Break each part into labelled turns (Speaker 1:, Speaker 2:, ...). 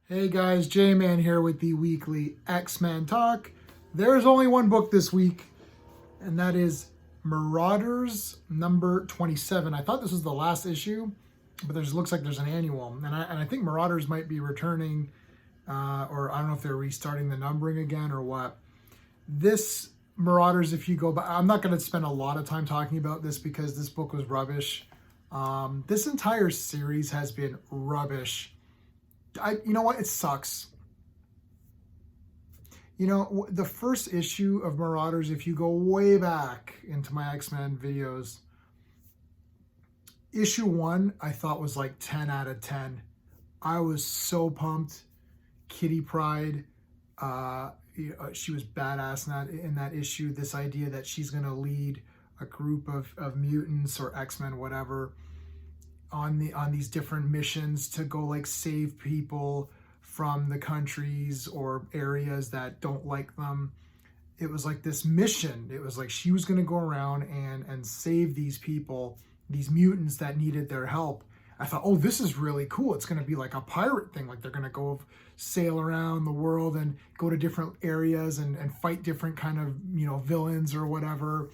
Speaker 1: Hey guys, J-Man here with the weekly X-Men talk. There's only one book this week, and that is Marauders number 27. I thought this was the last issue, but looks like there's an annual, and I think Marauders might be returning, or I don't know if they're restarting the numbering again or what. This Marauders, if you go back, I'm not going to spend a lot of time talking about this because this book was rubbish. This entire series has been rubbish. You know what? It sucks. You know, the first issue of Marauders, if you go way back into my X-Men videos, issue 1, I thought was like 10 out of 10. I was so pumped. Kitty Pryde, she was badass in that issue. This idea that she's going to lead a group of mutants or X-Men, whatever, on these different missions to go like save people from the countries or areas that don't like them. It was like this mission. It was like she was going to go around and save these people, these mutants that needed their help. I thought, oh, this is really cool. It's going to be like a pirate thing. Like they're going to go sail around the world and go to different areas and fight different kind of, villains or whatever,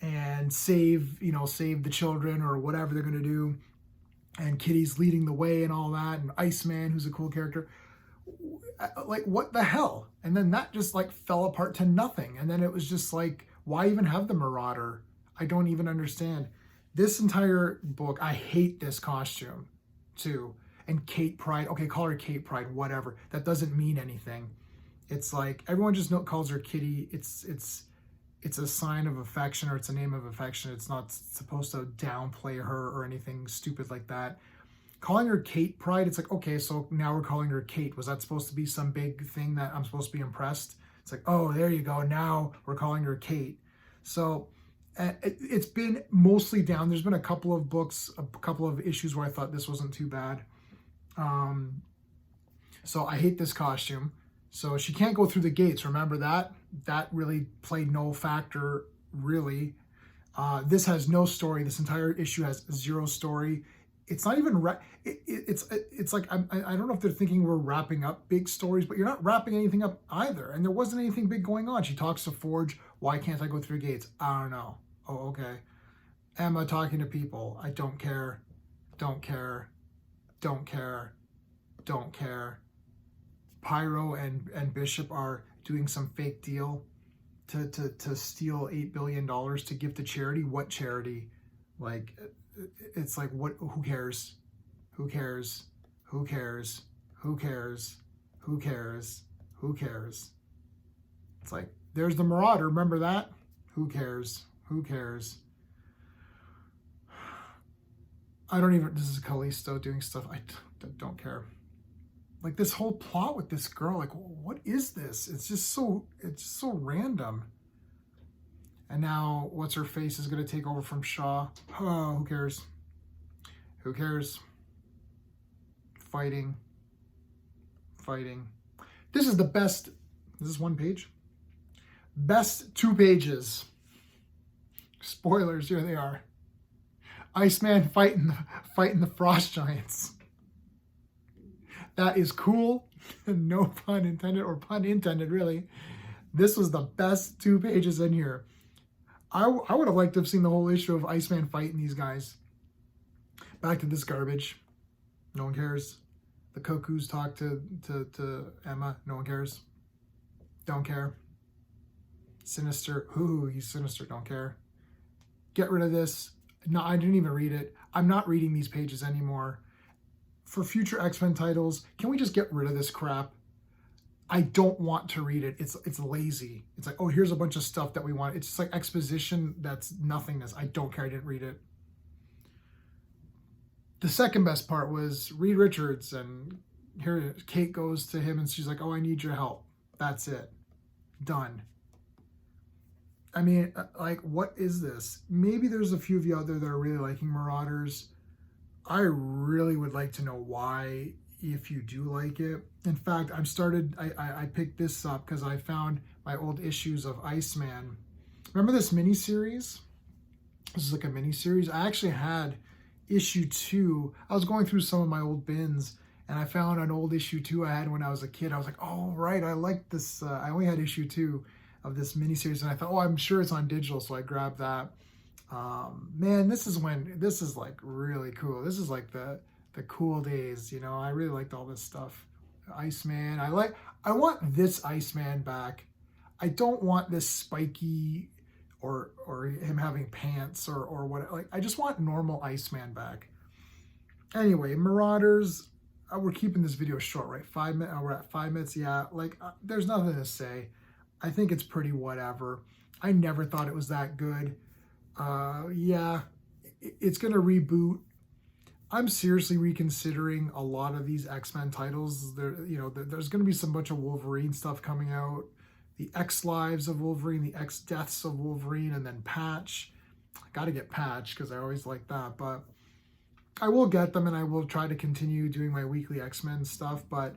Speaker 1: and save the children or whatever they're going to do. And Kitty's leading the way and all that, and Iceman, who's a cool character. Like, what the hell? And then that just like fell apart to nothing. And then it was just like, why even have the Marauder? I don't even understand. This entire book, I hate this costume too. And Kate Pryde, okay, call her Kate Pryde, whatever. That doesn't mean anything. It's like everyone just calls her Kitty. It's a sign of affection, or it's a name of affection. It's not supposed to downplay her or anything stupid like that. Calling her Kate Pryde, it's like, okay, so now we're calling her Kate. Was that supposed to be some big thing that I'm supposed to be impressed? It's like, oh, there you go. Now we're calling her Kate. So it's been mostly down. There's been a couple of books, a couple of issues where I thought this wasn't too bad. So I hate this costume. So she can't go through the gates. Remember that? That really played no factor, really. This has no story. This entire issue has zero story. It's not even, it's like, I don't know if they're thinking we're wrapping up big stories, but you're not wrapping anything up either. And there wasn't anything big going on. She talks to Forge. Why can't I go through gates? I don't know. Oh, okay. Emma talking to people. I don't care. Don't care. Don't care. Don't care. Pyro and Bishop are doing some fake deal to steal $8 billion to give to charity. What charity? Like, it's like, what? Who cares? Who cares? Who cares? Who cares? Who cares? Who cares? It's like, there's the Marauder. Remember that? Who cares? Who cares? I don't even, this is Callisto doing stuff. I don't care. Like this whole plot with this girl, like, what is this? It's just so random. And now what's her face is going to take over from Shaw. Oh, who cares? Who cares? Fighting. This is the best. This is one page. Best 2 pages. Spoilers, here they are. Iceman fighting the frost giants. That is cool. No pun intended, or pun intended, really. This was the best 2 pages in here. I would have liked to have seen the whole issue of Iceman fighting these guys. Back to this garbage. No one cares. The Cuckoos talk to Emma. No one cares. Don't care. Sinister. Ooh, he's sinister. Don't care. Get rid of this. No, I didn't even read it. I'm not reading these pages anymore. For future X-Men titles, can we just get rid of this crap? I don't want to read it. It's lazy. It's like, oh, here's a bunch of stuff that we want. It's just like exposition that's nothingness. I don't care. I didn't read it. The second best part was Reed Richards, and here Kate goes to him and she's like, oh, I need your help. That's it. Done. I mean, like, what is this? Maybe there's a few of you out there that are really liking Marauders. I really would like to know why, if you do like it. In fact, I picked this up because I found my old issues of Iceman. Remember this miniseries? This is like a miniseries. I actually had issue 2. I was going through some of my old bins and I found an old issue 2 I had when I was a kid. I was like, oh, right, I like this. I only had issue 2 of this miniseries, and I thought, oh, I'm sure it's on digital, so I grabbed that. Man, this is like really cool. This is like the cool days, you know. I really liked all this stuff. Iceman, I want this Iceman back. I don't want this spiky or him having pants or what. Like, I just want normal Iceman back. Anyway, Marauders. We're keeping this video short, right? 5 minutes. We're at 5 minutes. Yeah, like there's nothing to say. I think it's pretty whatever. I never thought it was that good. Yeah, it's gonna reboot. I'm seriously reconsidering a lot of these X-Men titles. There's gonna be some bunch of Wolverine stuff coming out. The X Lives of Wolverine, the X Deaths of Wolverine, and then Patch. I gotta get Patch because I always like that, but I will get them, and I will try to continue doing my weekly X-Men stuff. But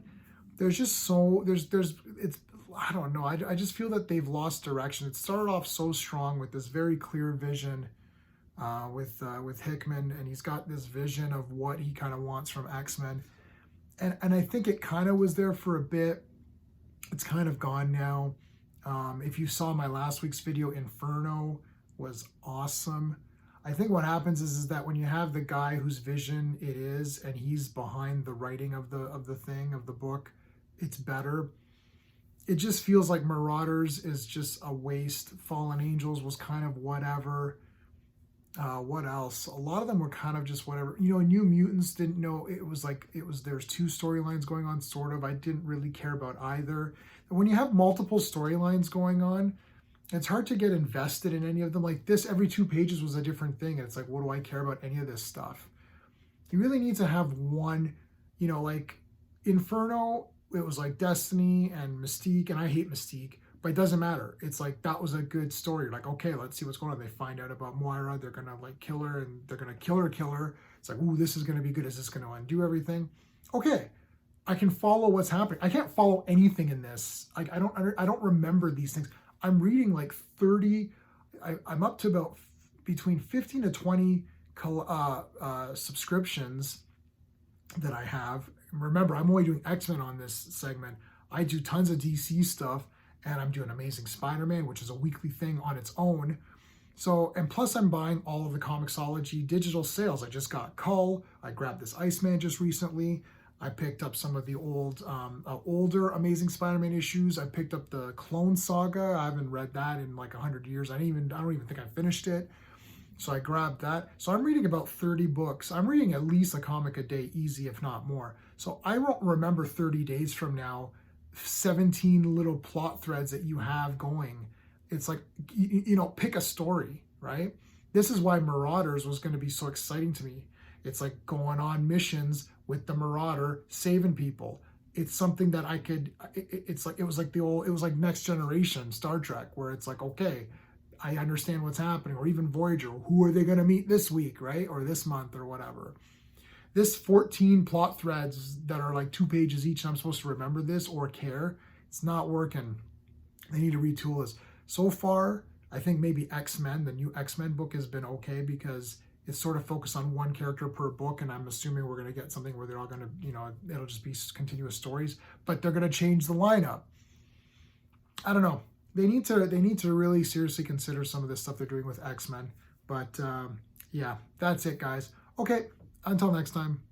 Speaker 1: there's just it's, I don't know. I just feel that they've lost direction. It started off so strong with this very clear vision with Hickman, and he's got this vision of what he kind of wants from X-Men. And I think it kind of was there for a bit. It's kind of gone now. If you saw my last week's video, Inferno was awesome. I think what happens is that when you have the guy whose vision it is, and he's behind the writing of the book, it's better. It just feels like Marauders is just a waste. Fallen Angels was kind of whatever. What else? A lot of them were kind of just whatever. You know, New Mutants didn't know there's 2 storylines going on, sort of. I didn't really care about either. And when you have multiple storylines going on, it's hard to get invested in any of them. Like this, every 2 pages was a different thing. And it's like, what do I care about any of this stuff? You really need to have one, you know, like Inferno, it was like Destiny and Mystique, and I hate Mystique, but it doesn't matter. It's like, that was a good story. Like, okay, let's see what's going on. They find out about Moira. They're going to like kill her, and they're going to kill her. It's like, ooh, this is going to be good. Is this going to undo everything? Okay. I can follow what's happening. I can't follow anything in this. Like, I don't remember these things. I'm reading like 30, I'm up to about between 15 to 20 subscriptions that I have. Remember, I'm only doing X-Men on this segment. I do tons of DC stuff, and I'm doing Amazing Spider-Man, which is a weekly thing on its own. So, and plus I'm buying all of the Comixology digital sales. I just got Cull. I grabbed this Iceman just recently. I picked up some of the older Amazing Spider-Man issues. I picked up the Clone Saga. I haven't read that in like 100 years. I don't even think I finished it. So I grabbed that. So I'm reading about 30 books. I'm reading at least a comic a day, easy, if not more. So I won't remember 30 days from now 17 little plot threads that you have going. It's like, you know, pick a story, right? This is why Marauders was going to be so exciting to me. It's like going on missions with the Marauder, saving people. It's something that I could, it was like Next Generation Star Trek, where it's like, okay, I understand what's happening. Or even Voyager, who are they going to meet this week, right? Or this month or whatever. This 14 plot threads that are like 2 pages each, and I'm supposed to remember this or care, it's not working. They need to retool this. So far, I think maybe X-Men, the new X-Men book has been okay because it's sort of focused on one character per book, and I'm assuming we're going to get something where they're all going to, you know, it'll just be continuous stories, but they're going to change the lineup. I don't know. They need to really seriously consider some of this stuff they're doing with X-Men. But yeah, that's it, guys. Okay, until next time.